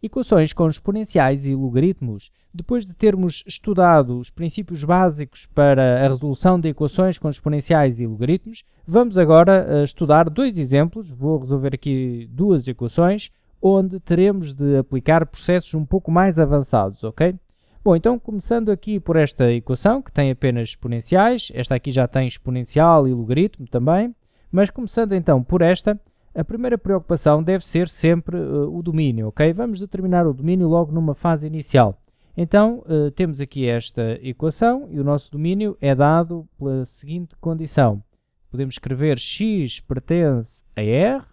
Equações com exponenciais e logaritmos. Depois de termos estudado os princípios básicos para a resolução de equações com exponenciais e logaritmos, vamos agora estudar dois exemplos. Vou resolver aqui duas equações, onde teremos de aplicar processos um pouco mais avançados, ok? Bom, então começando aqui por esta equação, que tem apenas exponenciais, esta aqui já tem exponencial e logaritmo também, mas começando então por esta, a primeira preocupação deve ser sempre o domínio, ok? Vamos determinar o domínio logo numa fase inicial. Então, temos aqui esta equação e o nosso domínio é dado pela seguinte condição. Podemos escrever x pertence a R,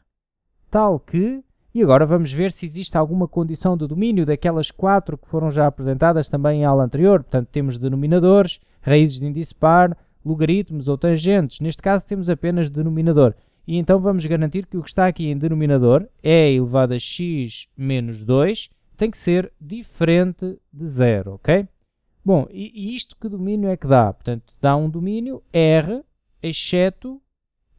tal que... E agora vamos ver se existe alguma condição de domínio daquelas 4 que foram já apresentadas também em aula anterior. Portanto, temos denominadores, raízes de índice par, logaritmos ou tangentes. Neste caso, temos apenas denominador. E então vamos garantir que o que está aqui em denominador, e elevado a x menos 2, tem que ser diferente de 0, ok? Bom, e isto que domínio é que dá? Portanto, dá um domínio R, exceto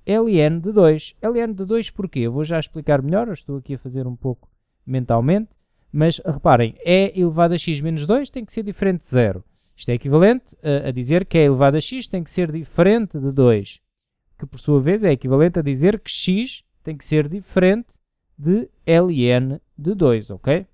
ln de 2. ln de 2 porquê? Eu vou já explicar melhor, eu estou aqui a fazer um pouco mentalmente, mas reparem, e elevado a x menos 2 tem que ser diferente de 0. Isto é equivalente a dizer que e elevado a x tem que ser diferente de 2, que por sua vez é equivalente a dizer que x tem que ser diferente de ln de 2, ok?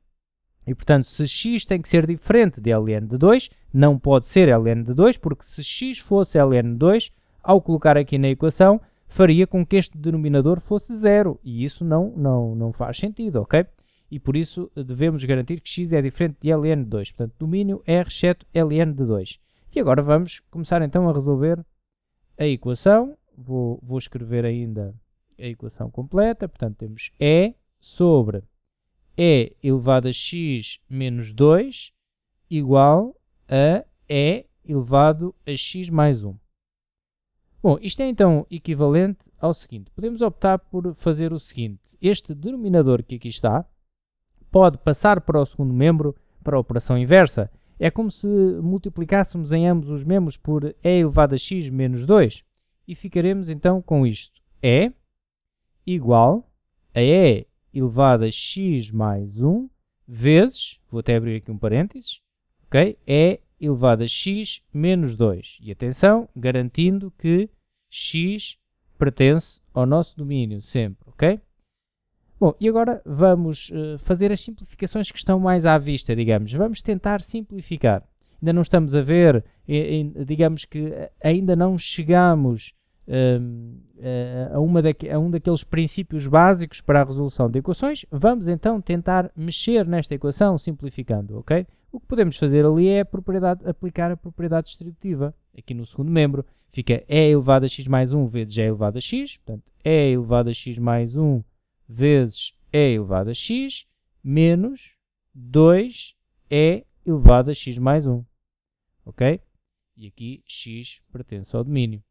E portanto, se x tem que ser diferente de ln de 2, não pode ser ln de 2, porque se x fosse ln de 2, ao colocar aqui na equação, faria com que este denominador fosse 0, e isso não faz sentido, ok? E por isso devemos garantir que x é diferente de ln de 2, portanto, domínio R exceto ln de 2. E agora vamos começar então a resolver a equação. Vou escrever ainda a equação completa, portanto, temos E sobre E elevado a x menos 2 igual a E elevado a x mais 1. Bom, isto é então equivalente ao seguinte. Podemos optar por fazer o seguinte. Este denominador que aqui está pode passar para o segundo membro para a operação inversa. É como se multiplicássemos em ambos os membros por E elevado a x menos 2. E ficaremos então com isto. E igual a E elevado a x mais 1 vezes, vou até abrir aqui um parênteses, ok? E elevado a x menos 2. E atenção, garantindo que x pertence ao nosso domínio sempre, ok? Bom, e agora vamos fazer as simplificações que estão mais à vista, digamos. Vamos tentar simplificar. Ainda não estamos a ver, digamos que ainda não chegamos a um daqueles princípios básicos para a resolução de equações. Vamos então tentar mexer nesta equação simplificando, ok? O que podemos fazer ali é aplicar a propriedade distributiva. Aqui no segundo membro fica E elevado a x mais 1 vezes E elevado a x. Portanto, E elevado a x mais 1 vezes E elevado a x menos 2E elevado a x mais 1. Ok? E aqui x pertence ao domínio.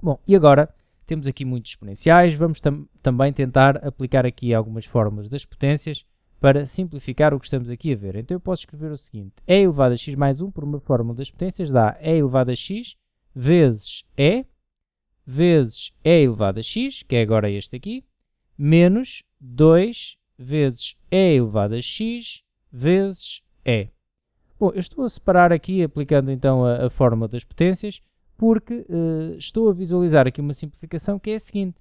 Bom, e agora temos aqui muitos exponenciais. Vamos também tentar aplicar aqui algumas fórmulas das potências para simplificar o que estamos aqui a ver. Então eu posso escrever o seguinte. E elevado a x mais 1 por uma fórmula das potências dá E elevado a x vezes E elevado a x, que é agora este aqui, menos 2 vezes E elevado a x vezes E. Bom, eu estou a separar aqui, aplicando então a fórmula das potências, porque estou a visualizar aqui uma simplificação que é a seguinte.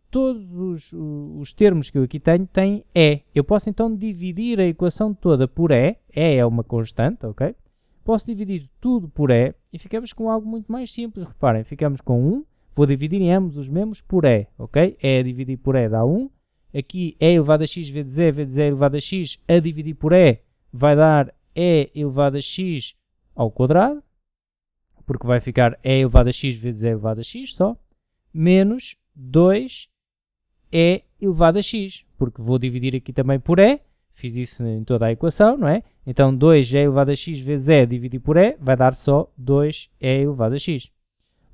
Todos os termos que eu aqui tenho têm E. Eu posso então dividir a equação toda por E. E é uma constante, ok? Posso dividir tudo por E e ficamos com algo muito mais simples. Reparem, ficamos com 1. Vou dividir em ambos os membros por E, ok? E a dividir por E dá 1. Aqui E elevado a x vezes E elevado a x a dividir por E vai dar E elevado a x ao quadrado, porque vai ficar E elevado a x vezes E elevado a x só, menos 2 E elevado a x, porque vou dividir aqui também por E, fiz isso em toda a equação, não é? Então 2E elevado a x vezes E dividir por E vai dar só 2E elevado a x.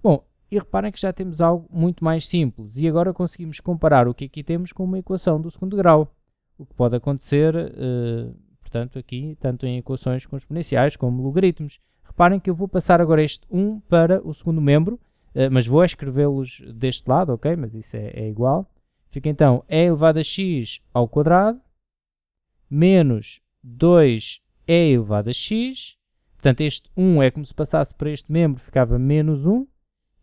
Bom, e reparem que já temos algo muito mais simples, e agora conseguimos comparar o que aqui temos com uma equação do segundo grau, o que pode acontecer, portanto, aqui, tanto em equações com exponenciais como logaritmos. Reparem que eu vou passar agora este 1 para o segundo membro, mas vou escrevê-los deste lado, ok? Mas isso é igual. Fica então E elevado a x ao quadrado menos 2 é elevado a x. Portanto, este 1 é como se passasse para este membro, ficava menos 1,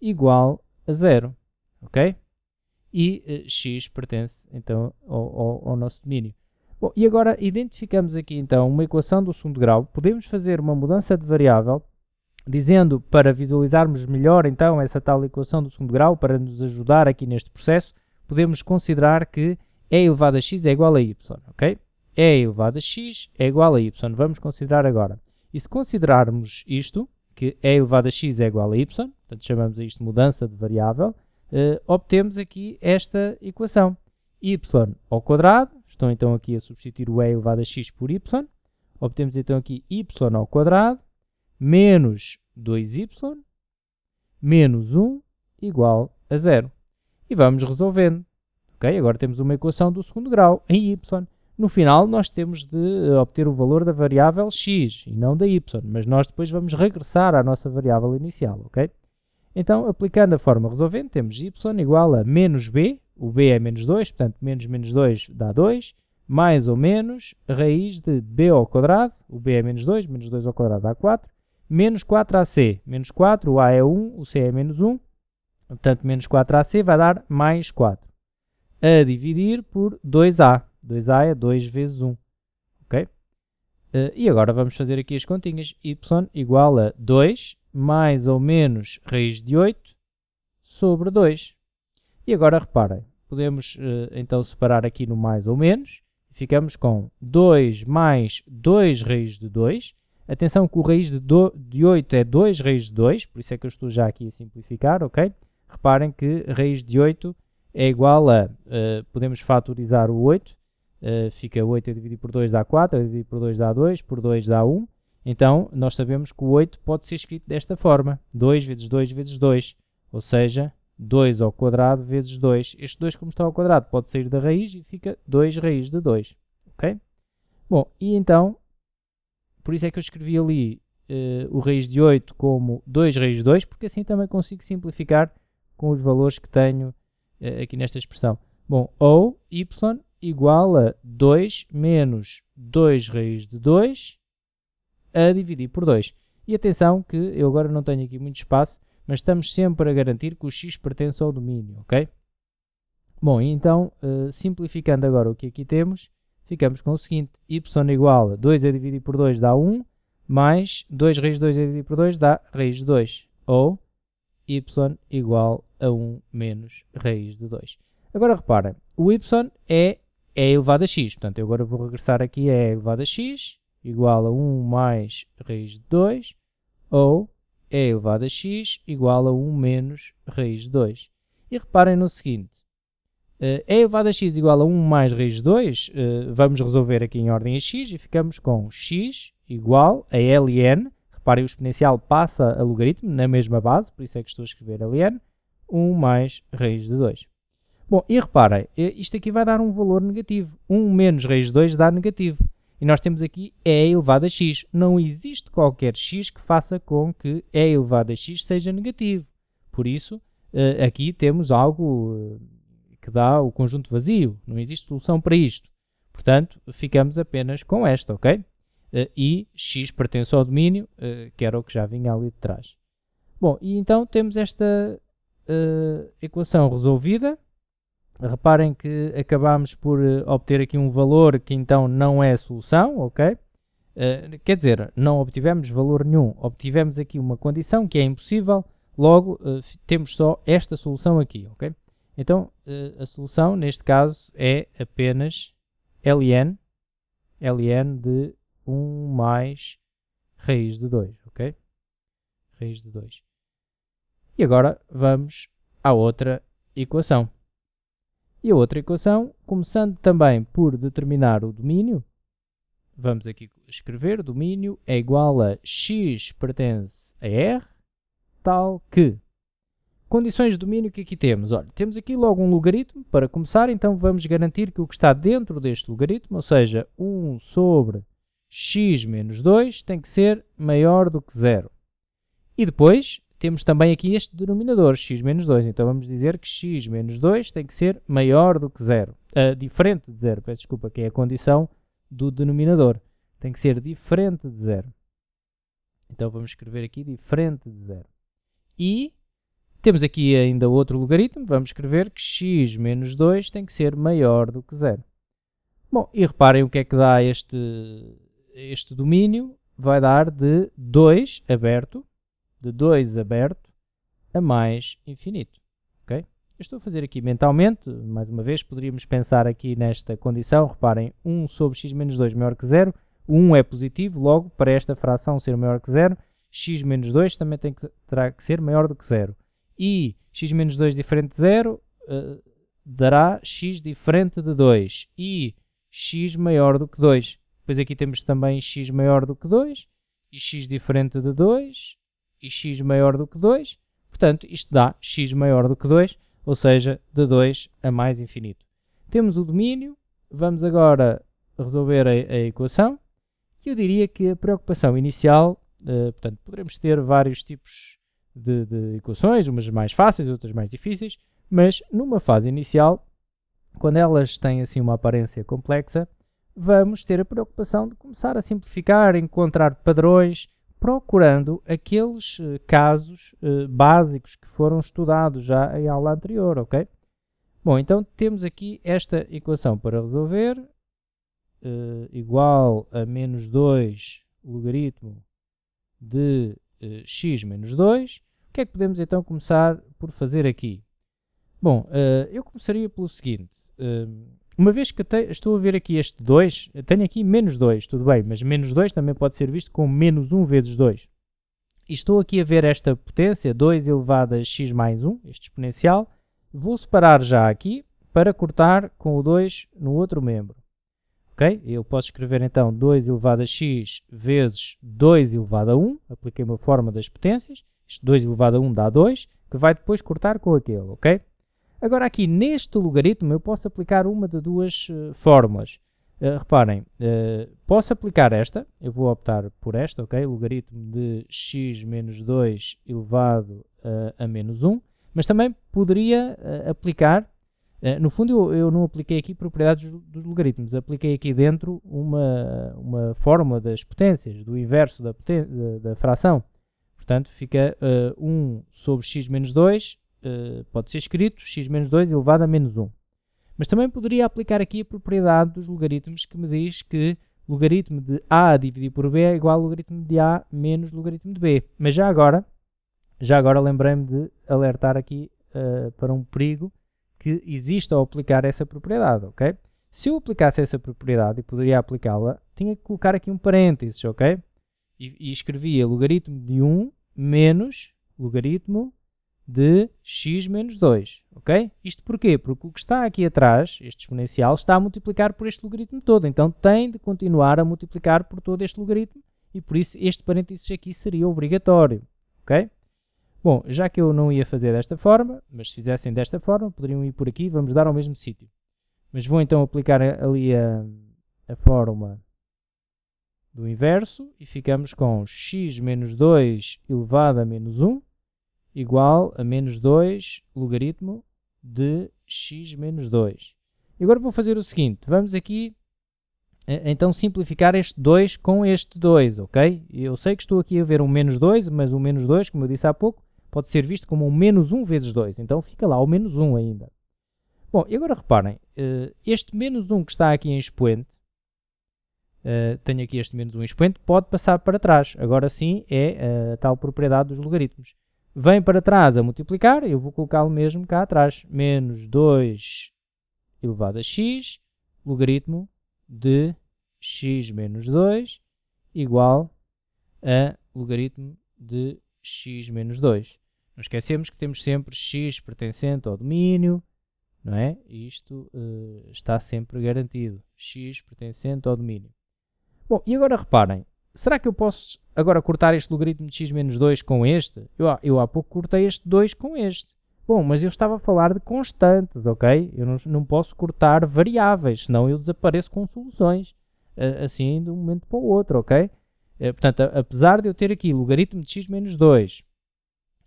igual a 0. Ok? E x pertence, então, ao nosso domínio. Bom, e agora identificamos aqui, então, uma equação do segundo grau. Podemos fazer uma mudança de variável, dizendo, para visualizarmos melhor, então, essa tal equação do segundo grau, para nos ajudar aqui neste processo, podemos considerar que e elevado a x é igual a y. Ok? E elevado a x é igual a y. Vamos considerar agora. E se considerarmos isto, que e elevado a x é igual a y, portanto chamamos a isto mudança de variável, obtemos aqui esta equação. Y ao quadrado, estou então aqui a substituir o e elevado a x por y, obtemos então aqui y ao quadrado, menos 2y, menos 1, igual a 0. E vamos resolvendo. Okay? Agora temos uma equação do segundo grau em y. No final, nós temos de obter o valor da variável x e não da y, mas nós depois vamos regressar à nossa variável inicial. Okay? Então, aplicando a forma resolvente, temos y igual a menos b, o b é menos 2, portanto, menos menos 2 dá 2, mais ou menos raiz de b ao quadrado, o b é menos 2 ao quadrado dá 4, menos 4ac, menos 4, o a é 1, o c é menos 1, portanto, menos 4ac vai dar mais 4, a dividir por 2a. 2a é 2 vezes 1. Ok? E agora vamos fazer aqui as continhas. Y igual a 2 mais ou menos raiz de 8 sobre 2. E agora reparem, podemos então separar aqui no mais ou menos. Ficamos com 2 mais 2 raiz de 2. Atenção que o raiz de 8 é 2 raiz de 2, por isso é que eu estou já aqui a simplificar, ok? Reparem que raiz de 8 é igual a, podemos fatorizar o 8, fica 8 a dividir por 2 dá 4, a dividir por 2 dá 2, por 2 dá 1. Então, nós sabemos que o 8 pode ser escrito desta forma, 2 vezes 2 vezes 2, ou seja, 2 ao quadrado vezes 2. Este 2, como está ao quadrado, pode sair da raiz e fica 2 raiz de 2. Ok? Bom, e então, por isso é que eu escrevi ali o raiz de 8 como 2 raiz de 2, porque assim também consigo simplificar com os valores que tenho aqui nesta expressão. Bom, ou y igual a 2 menos 2 raiz de 2 a dividir por 2. E atenção que eu agora não tenho aqui muito espaço, mas estamos sempre a garantir que o x pertence ao domínio, ok? Bom, então, simplificando agora o que aqui temos, ficamos com o seguinte, y igual a 2 a dividir por 2 dá 1, mais 2 raiz de 2 a dividir por 2 dá raiz de 2, ou y igual a 1 menos raiz de 2. Agora reparem, o y é elevado a x, portanto eu agora vou regressar aqui a e elevado a x, igual a 1 mais raiz de 2, ou e elevado a x igual a 1 menos raiz de 2. E reparem no seguinte, e elevado a x igual a 1 mais raiz de 2, vamos resolver aqui em ordem a x e ficamos com x igual a ln, reparem o exponencial passa a logaritmo na mesma base, por isso é que estou a escrever ln, 1 mais raiz de 2. Bom, e reparem, isto aqui vai dar um valor negativo. 1 menos raiz de 2 dá negativo. E nós temos aqui e elevado a x. Não existe qualquer x que faça com que e elevado a x seja negativo. Por isso, aqui temos algo que dá o conjunto vazio. Não existe solução para isto. Portanto, ficamos apenas com esta, ok? E x pertence ao domínio, que era o que já vinha ali de trás. Bom, e então temos esta equação resolvida. Reparem que acabamos por obter aqui um valor que então não é a solução, ok? Quer dizer, não obtivemos valor nenhum, obtivemos aqui uma condição que é impossível, logo temos só esta solução aqui, ok? Então, a solução neste caso é apenas ln de 1 mais raiz de 2, ok? Raiz de 2. E agora vamos à outra equação. E a outra equação, começando também por determinar o domínio, vamos aqui escrever, domínio é igual a x pertence a R, tal que, condições de domínio que aqui temos, olha, temos aqui logo um logaritmo, para começar, então vamos garantir que o que está dentro deste logaritmo, ou seja, 1 sobre x menos 2, tem que ser maior do que 0. E depois, temos também aqui este denominador, x menos 2. Então vamos dizer que x menos 2 tem que ser maior do que 0. Diferente de 0, peço desculpa, que é a condição do denominador. tem que ser diferente de 0. Então vamos escrever aqui diferente de 0. E temos aqui ainda outro logaritmo, vamos escrever que x menos 2 tem que ser maior do que 0. Bom, e reparem o que é que dá este domínio, vai dar de 2 aberto, a mais infinito. Okay? Eu estou a fazer aqui mentalmente, mais uma vez, poderíamos pensar aqui nesta condição, reparem, 1 sobre x menos 2 maior que 0, o 1 é positivo, logo, para esta fração ser maior que 0, x menos 2 também terá que ser maior do que 0. E x menos 2 diferente de 0 dará x diferente de 2 e x maior do que 2. Depois aqui temos também x maior do que 2 e x diferente de 2 e x maior do que 2. Portanto, isto dá x maior do que 2, ou seja, de 2 a mais infinito. Temos o domínio, vamos agora resolver a equação. Eu diria que a preocupação inicial, portanto, poderemos ter vários tipos de equações, umas mais fáceis, outras mais difíceis, mas numa fase inicial, quando elas têm assim uma aparência complexa, vamos ter a preocupação de começar a simplificar, encontrar padrões, procurando aqueles casos básicos que foram estudados já em aula anterior, ok? Bom, então temos aqui esta equação para resolver, igual a menos 2 logaritmo de x menos 2. O que é que podemos então começar por fazer aqui? Bom, eu começaria pelo seguinte. Uma vez que estou a ver aqui este 2, tenho aqui menos 2, tudo bem, mas menos 2 também pode ser visto como menos 1 vezes 2. E estou aqui a ver esta potência, 2 elevado a x mais 1, este exponencial. Vou separar já aqui para cortar com o 2 no outro membro. Ok? Eu posso escrever então 2 elevado a x vezes 2 elevado a 1, apliquei uma forma das potências, isto 2 elevado a 1 dá 2, que vai depois cortar com aquele, ok? Agora aqui neste logaritmo eu posso aplicar uma de duas fórmulas. Reparem, posso aplicar esta, eu vou optar por esta, ok? Logaritmo de x menos 2 elevado a menos 1, mas também poderia aplicar, no fundo eu não apliquei aqui propriedades dos logaritmos, apliquei aqui dentro uma fórmula das potências, do inverso da fração. Portanto, fica 1 sobre x menos 2, pode ser escrito x menos 2 elevado a menos 1. Mas também poderia aplicar aqui a propriedade dos logaritmos que me diz que logaritmo de a dividido por b é igual a logaritmo de a menos logaritmo de b. Mas já agora lembrei-me de alertar aqui para um perigo que existe ao aplicar essa propriedade, ok? Se eu aplicasse essa propriedade e poderia aplicá-la, tinha que colocar aqui um parênteses, ok? E escrevia logaritmo de 1 menos logaritmo de x menos 2, ok? Isto porquê? Porque o que está aqui atrás, este exponencial, está a multiplicar por este logaritmo todo. Então tem de continuar a multiplicar por todo este logaritmo e por isso este parênteses aqui seria obrigatório, ok? Bom, já que eu não ia fazer desta forma, mas se fizessem desta forma, poderiam ir por aqui e vamos dar ao mesmo sítio. Mas vou então aplicar ali a fórmula do inverso e ficamos com x menos 2 elevado a menos 1 igual a menos 2 logaritmo de x menos 2. E agora vou fazer o seguinte, vamos aqui então simplificar este 2 com este 2, ok? Eu sei que estou aqui a ver um menos 2, mas o menos 2, como eu disse há pouco, pode ser visto como um menos 1 vezes 2, então fica lá o menos 1 ainda. Bom, e agora reparem, este menos 1 que está aqui em expoente, tenho aqui este menos 1 em expoente, pode passar para trás. Agora sim é a tal propriedade dos logaritmos. Vem para trás a multiplicar, eu vou colocá-lo mesmo cá atrás. Menos 2 elevado a x, logaritmo de x menos 2 igual a logaritmo de x menos 2. Não esquecemos que temos sempre x pertencente ao domínio, não é? Isto está sempre garantido. X pertencente ao domínio. Bom, e agora reparem, será que eu posso agora cortar este logaritmo de x menos 2 com este? Eu há pouco cortei este 2 com este. Bom, mas eu estava a falar de constantes, ok? Eu não posso cortar variáveis, senão eu desapareço com soluções, assim de um momento para o outro, ok? Portanto, apesar de eu ter aqui logaritmo de x menos 2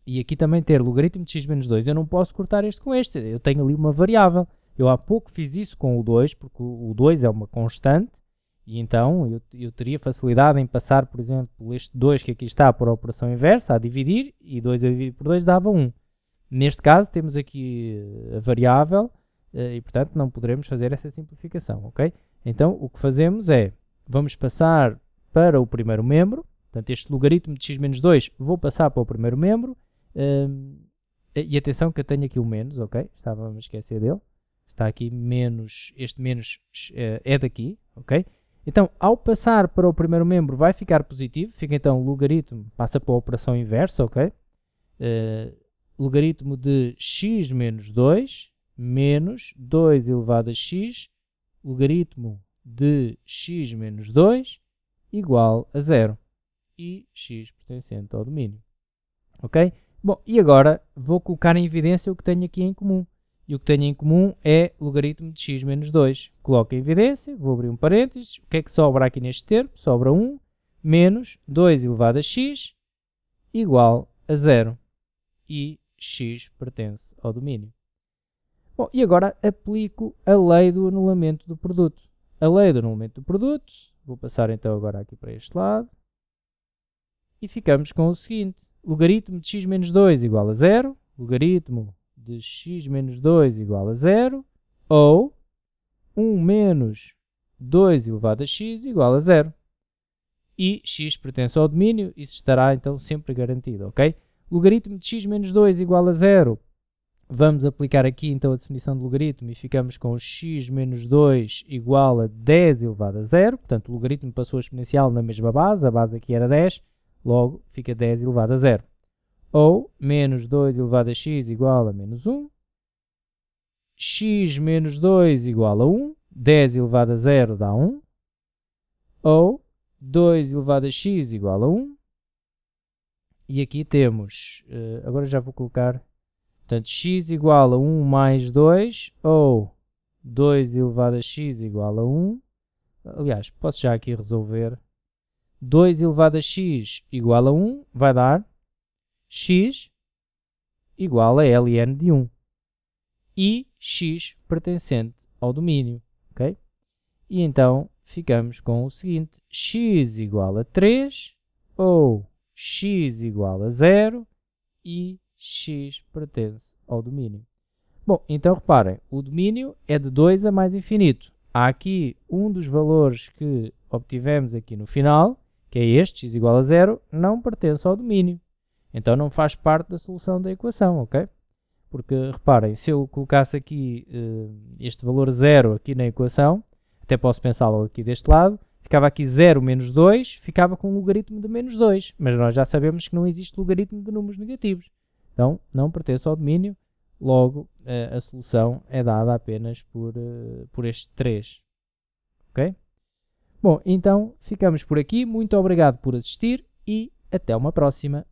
e aqui também ter logaritmo de x menos 2, eu não posso cortar este com este. Eu tenho ali uma variável. Eu há pouco fiz isso com o 2, porque o 2 é uma constante, E então eu teria facilidade em passar, por exemplo, este 2 que aqui está por operação inversa, a dividir, e 2 a dividir por 2 dava 1. Neste caso temos aqui a variável e portanto não poderemos fazer essa simplificação, ok? Então o que fazemos é, vamos passar para o primeiro membro, portanto este logaritmo de x menos 2 vou passar para o primeiro membro, e atenção que eu tenho aqui o menos, ok? Estava a me esquecer dele. Está aqui menos, este menos é daqui, ok? Então, ao passar para o primeiro membro vai ficar positivo, fica então o logaritmo, passa para a operação inversa, ok? Logaritmo de x menos 2 menos 2 elevado a x, logaritmo de x menos 2 igual a 0 e x pertencente ao domínio, ok? Bom, e agora vou colocar em evidência o que tenho aqui em comum. E o que tenho em comum é logaritmo de x menos 2. Coloco em evidência, vou abrir um parênteses. O que é que sobra aqui neste termo? Sobra 1 menos 2 elevado a x igual a 0. E x pertence ao domínio. Bom, e agora aplico a lei do anulamento do produto. A lei do anulamento do produto, vou passar então agora aqui para este lado. E ficamos com o seguinte. Logaritmo de x menos 2 igual a 0. Logaritmo de x menos 2 igual a 0, ou 1 menos 2 elevado a x igual a 0. E x pertence ao domínio, isso estará então sempre garantido, ok? Logaritmo de x menos 2 igual a 0, vamos aplicar aqui então a definição de logaritmo e ficamos com x menos 2 igual a 10 elevado a 0, portanto o logaritmo passou a exponencial na mesma base, a base aqui era 10, logo fica 10 elevado a 0. Ou menos 2 elevado a x igual a menos 1, x menos 2 igual a 1, 10 elevado a 0 dá 1, ou 2 elevado a x igual a 1, e aqui temos, agora já vou colocar, portanto, x igual a 1 mais 2, ou 2 elevado a x igual a 1, aliás, posso já aqui resolver, 2 elevado a x igual a 1 vai dar x igual a ln de 1 e x pertencente ao domínio, ok? E então ficamos com o seguinte, x igual a 3 ou x igual a 0 e x pertence ao domínio. Bom, então reparem, o domínio é de 2 a mais infinito. Há aqui um dos valores que obtivemos aqui no final, que é este, x igual a 0, não pertence ao domínio. Então não faz parte da solução da equação, ok? Porque, reparem, se eu colocasse aqui este valor 0 aqui na equação, até posso pensá-lo aqui deste lado, ficava aqui 0 menos 2, ficava com um logaritmo de menos 2. Mas nós já sabemos que não existe logaritmo de números negativos. Então, não pertence ao domínio, logo a solução é dada apenas por este 3. Ok? Bom, então ficamos por aqui. Muito obrigado por assistir e até uma próxima.